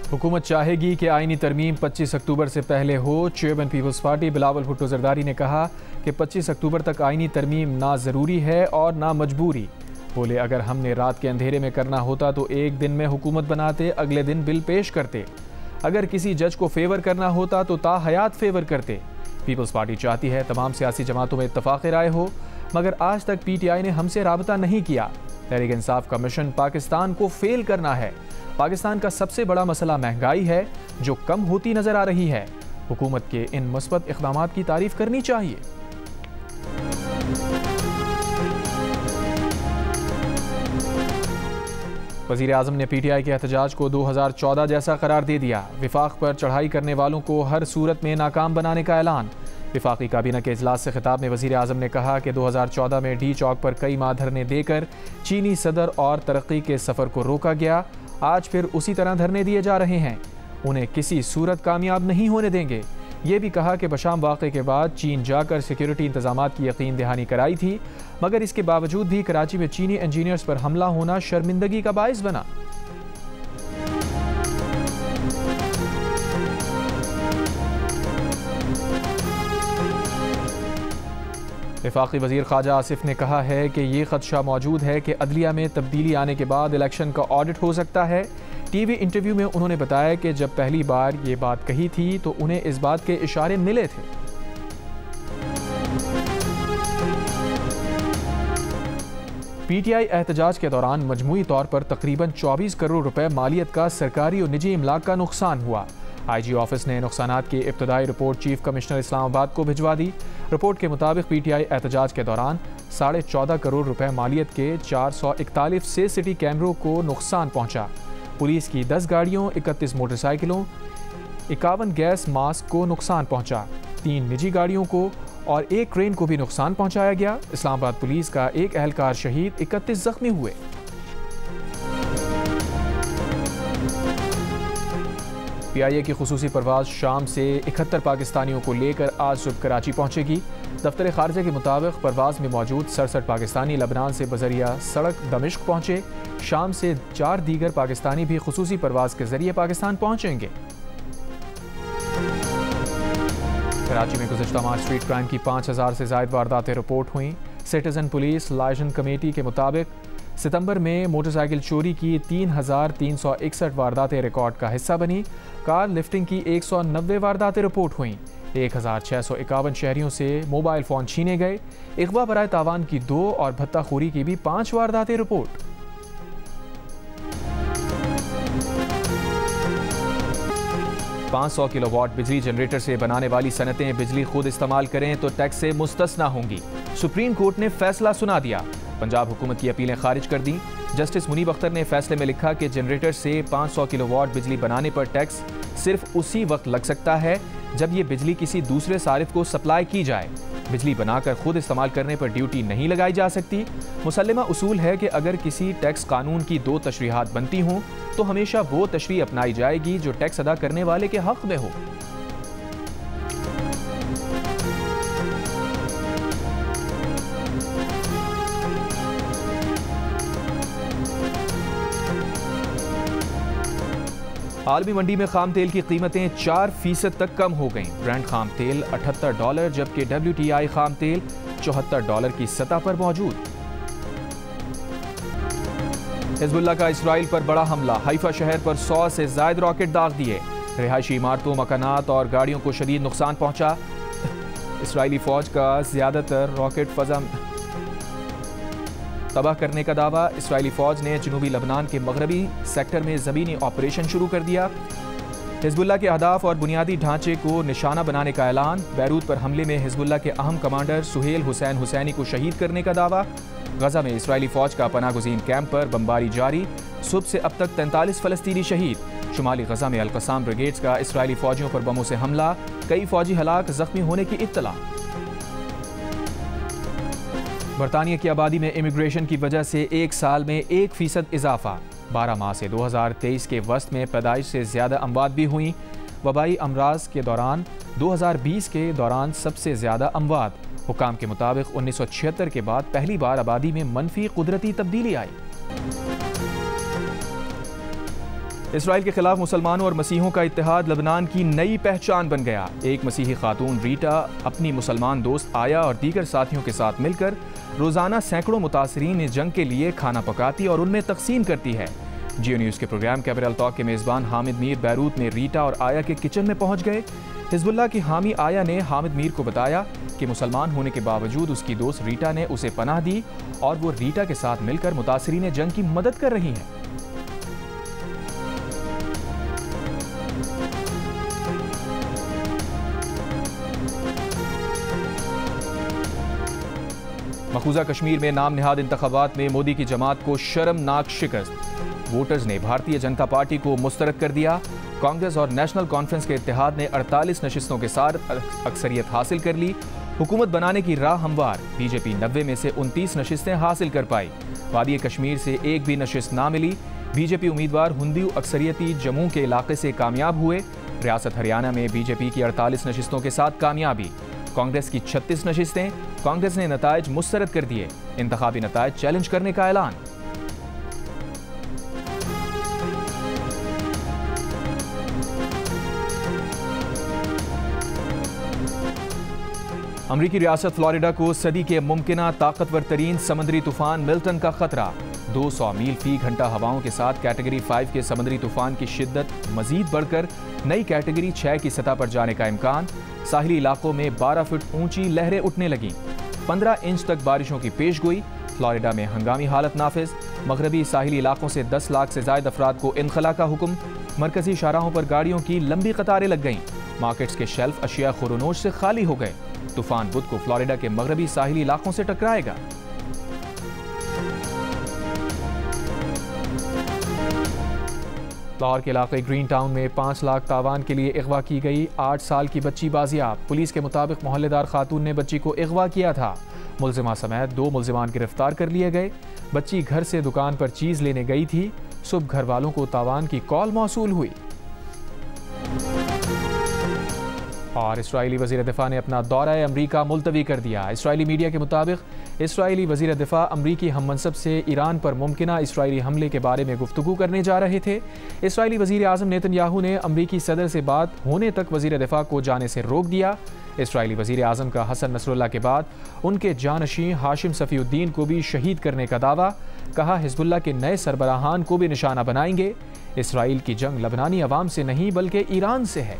हुकूमत चाहेगी कि आईनी तरमीम 25 अक्टूबर से पहले हो। Chairman peoples party Bilawal Bhutto Zardari ने कहा कि 25 अक्टूबर तक आईनी तरमीम ना ज़रूरी है और ना मजबूरी। बोले, अगर हमने रात के अंधेरे में करना होता तो एक दिन में हुकूमत बनाते, अगले दिन बिल पेश करते। अगर किसी जज को फेवर करना होता तो ताहयात फेवर करते। पीपल्स पार्टी चाहती है तमाम सियासी जमातों में इत्तफाक़ राय हो, मगर आज तक PTI ने हमसे राबता नहीं किया। तहरीक इंसाफ का मिशन पाकिस्तान को फेल करना है। पाकिस्तान का सबसे बड़ा मसला महंगाई है, जो कम होती नजर आ रही है। हुकूमत के इन मुस्बत इक़दामात की तारीफ करनी चाहिए। वज़ीर आज़म ने PTI के एहतजाज को 2014 जैसा करार दे दिया। विफाक पर चढ़ाई करने वालों को हर सूरत में नाकाम बनाने का ऐलान। विफाकी काबीना के इजलास से खिताब में वज़ीर आज़म ने कहा कि 2014 में डी चौक पर कई माह धरने देकर चीनी सदर और तरक्की के सफ़र को रोका गया। आज फिर उसी तरह धरने दिए जा रहे हैं। उन्हें किसी सूरत कामयाब नहीं होने देंगे। ये भी कहा कि बशाम वाक़े के बाद चीन जाकर सिक्योरिटी इंतजामात की यकीन दहानी कराई थी, मगर इसके बावजूद भी कराची में चीनी इंजीनियर्स पर हमला होना शर्मिंदगी का बाइस बना। वफाकी वज़ीर ख्वाजा आसिफ ने कहा है कि ये खदशा मौजूद है कि अदलिया में तब्दीली आने के बाद इलेक्शन का ऑडिट हो सकता है। TV इंटरव्यू में उन्होंने बताया कि जब पहली बार ये बात कही थी तो उन्हें इस बात के इशारे मिले थे। PTI एहतजाज के दौरान मजमूई तौर पर तकरीबन 24 करोड़ रुपए मालियत का सरकारी और निजी इमलाक का नुकसान हुआ। IG ऑफिस ने नुकसानात की इब्तदाई रिपोर्ट चीफ कमिश्नर इस्लामाबाद को भिजवा दी। रिपोर्ट के मुताबिक PTI एहतजाज के दौरान 14.5 करोड़ रुपए मालियत के 441 से सिटी कैमरों को नुकसान पहुंचा। पुलिस की 10 गाड़ियों, 31 मोटरसाइकिलों, 51 गैस मास्क को नुकसान पहुंचा। 3 निजी गाड़ियों को और 1 क्रेन को भी नुकसान पहुंचाया गया। इस्लामाबाद पुलिस का एक अहलकार शहीद, 31 जख्मी हुए। PIA की खुसूसी परवाज शाम से 71 पाकिस्तानियों को लेकर आज सुबह कराची पहुंचेगी। दफ्तर खारजा के मुताबिक परवाज में मौजूद 67 पाकिस्तानी लबनान से बजरिया सड़क दमिश्क पहुंचे। शाम से 4 दीगर पाकिस्तानी भी खुसूसी परवाज के जरिए पाकिस्तान पहुंचेंगे। कराची में गुज़िश्ता माह स्ट्रीट क्राइम की 5000 से ज़ायद वारदातें रिपोर्ट हुई। सिटीजन पुलिस लाइजन कमेटी के मुताबिक सितंबर में मोटरसाइकिल चोरी की 3361 वारदातें रिकॉर्ड का हिस्सा बनी। कार लिफ्टिंग की 190 वारदातें रिपोर्ट हुई। 1651 शहरियों से मोबाइल फ़ोन छीने गए। इग़वा बराए तावान की 2 और भत्ताखोरी की भी 5 वारदातें रिपोर्ट। $500 किलोवाट बिजली जनरेटर से बनाने वाली सनतें बिजली खुद इस्तेमाल करें तो टैक्स से मुस्तस्ना होंगी। सुप्रीम कोर्ट ने फैसला सुना दिया। पंजाब हुकूमत की अपीलें खारिज कर दी। जस्टिस मुनीब अख्तर ने फैसले में लिखा कि जनरेटर से 500 किलोवाट बिजली बनाने पर टैक्स सिर्फ उसी वक्त लग सकता है जब ये बिजली किसी दूसरे सारिफ को सप्लाई की जाए। बिजली बनाकर खुद इस्तेमाल करने पर ड्यूटी नहीं लगाई जा सकती। मुसल्लमा उसूल है कि अगर किसी टैक्स कानून की 2 तशरीहात बनती हों तो हमेशा वो तशरीह अपनाई जाएगी जो टैक्स अदा करने वाले के हक में हो। आलमी मंडी में खाम तेल की कीमतें 4% तक कम हो गईं। ब्रांड खाम तेल $78 जबकि WTI खाम तेल $74 की सतह पर मौजूद। हिजबुल्लाह का इसराइल पर बड़ा हमला। हाइफा शहर पर 100 से ज़ायद रॉकेट दाग दिए। रिहायशी इमारतों, मकानात और गाड़ियों को शदीद नुकसान पहुंचा। इसराइली फौज का ज़्यादातर रॉकेट फजा तबाह करने का दावा। इसराइली फौज ने जनूबी लबनान के मगरबी सेक्टर में ज़मीनी ऑपरेशन शुरू कर दिया। हिजबुल्लाह के अहदाफ और बुनियादी ढांचे को निशाना बनाने का ऐलान। बैरूत पर हमले में हिजबुल्लाह के अहम कमांडर सुहेल हुसैन हुसैनी को शहीद करने का दावा। गजा में इसराइली फौज का पनागुज़ीन कैंप पर बमबारी जारी। सुबह से अब तक 43 फ़लस्तीनी शहीद। शुमाली गजा में अल-क़साम ब्रिगेड्स का इसराइली फौजियों पर बमों से हमला। कई फौजी हलाक, जख्मी होने की इत्तला। बरतानिया की आबादी में इमिग्रेशन की वजह से 1 साल में 1% इजाफा। 12 माह से 2023 के वस्त में पैदाइश से ज़्यादा अमवात भी हुई। वबाई अमराज के दौरान 2020 के दौरान सबसे ज़्यादा अमवात। हुकाम के मुताबिक 1976 के बाद पहली बार आबादी में मनफी कुदरती तब्दीली आई। इसराइल के खिलाफ मुसलमानों और मसीहों का इत्तेहाद लबनान की नई पहचान बन गया। एक मसीही खातून रीटा अपनी मुसलमान दोस्त आया और दीगर साथियों के साथ मिलकर रोजाना सैकड़ों मुतासरीन जंग के लिए खाना पकाती और उनमें तकसीम करती है। जियो न्यूज़ के प्रोग्राम कैपिटल टॉक के मेज़बान हामिद मीर बैरूत में रीटा और आया के किचन में पहुंच गए। हिजबुल्लाह की हामी आया ने हामिद मीर को बताया कि मुसलमान होने के बावजूद उसकी दोस्त रीटा ने उसे पनाह दी और वो रीटा के साथ मिलकर मुतासरीन जंग की मदद कर रही हैं। मकबूजा कश्मीर में नाम निहाद इंतखाबात में मोदी की जमात को शर्मनाक शिकस्त। वोटर्स ने भारतीय जनता पार्टी को मुस्तरद कर दिया। कांग्रेस और नेशनल कॉन्फ्रेंस के इत्तेहाद ने 48 नशिस्तों के साथ अक्सरियत हासिल कर ली। हुकूमत बनाने की राह हमवार। बीजेपी 90 में से 29 नशिस्तें हासिल कर पाई। वादी कश्मीर से एक भी नशिस्त ना मिली। बीजेपी उम्मीदवार हिंदू अक्सरियती जम्मू के इलाके से कामयाब हुए। रियासत हरियाणा में बीजेपी की 48 नशिस्तों के साथ कामयाबी। कांग्रेस की 36 नशिस्तें। कांग्रेस ने नतायज मुस्तरद कर दिए। इंतखाबी नतायज चैलेंज करने का ऐलान। अमरीकी रियासत फ्लोरिडा को सदी के मुमकिना ताकतवर तरीन समुद्री तूफान मिल्टन का खतरा। 200 मील फी घंटा हवाओं के साथ कैटेगरी 5 के समुद्री तूफान की शिद्दत मजीद बढ़कर नई कैटेगरी 6 की सतह पर जाने का इम्कान। साहिली इलाकों में 12 फुट ऊंची लहरें उठने लगीं। 15 इंच तक बारिशों की पेशगोई। फ्लोरिडा में हंगामी हालत नाफिज। मगरबी साहिली इलाकों से 10 लाख से ज्यादा अफराद को इनखला का हुक्म। मरकजी शाहराहों पर गाड़ियों की लंबी कतारें लग गईं। मार्केट्स के शेल्फ अशिया खुरोनोश से खाली हो गए। तूफान बुध को फ्लोरिडा के मगरबी साहिली इलाकों से टकराएगा। लाहौर के इलाके ग्रीन टाउन में 5 लाख तावान के लिए अगवा की गई। 8 साल की बच्ची बाजियाब। पुलिस के मुताबिक मोहल्लेदार खातून ने बच्ची को अगवा किया था। मुलजिमा समेत 2 मुलजिमान गिरफ्तार कर लिए गए। बच्ची घर से दुकान पर चीज लेने गई थी। सुबह घर वालों को तावान की कॉल मौसूल हुई। और इसराइली वज़ीर दिफा ने अपना दौरा अमरीका मुलतवी कर दिया। इसराइली मीडिया के मुताबिक इसराइली वज़ीर दिफा अमरीकी हममनसब से ईरान पर मुमकिना इसराइली हमले के बारे में गुफ्तगू करने जा रहे थे। इसराइली वज़ीर आज़म नेतन्याहू ने अमरीकी सदर से बात होने तक वज़ीर दिफा को जाने से रोक दिया। इसराइली वज़ीर आज़म का हसन नसरुल्लाह के बाद उनके जानशीं हाशिम सफ़ीउद्दीन को भी शहीद करने का दावा। कहा हिजबुल्लाह के नए सरबराहान को भी निशाना बनाएंगे। इसराइल की जंग लबनानी अवाम से नहीं बल्कि ईरान से है।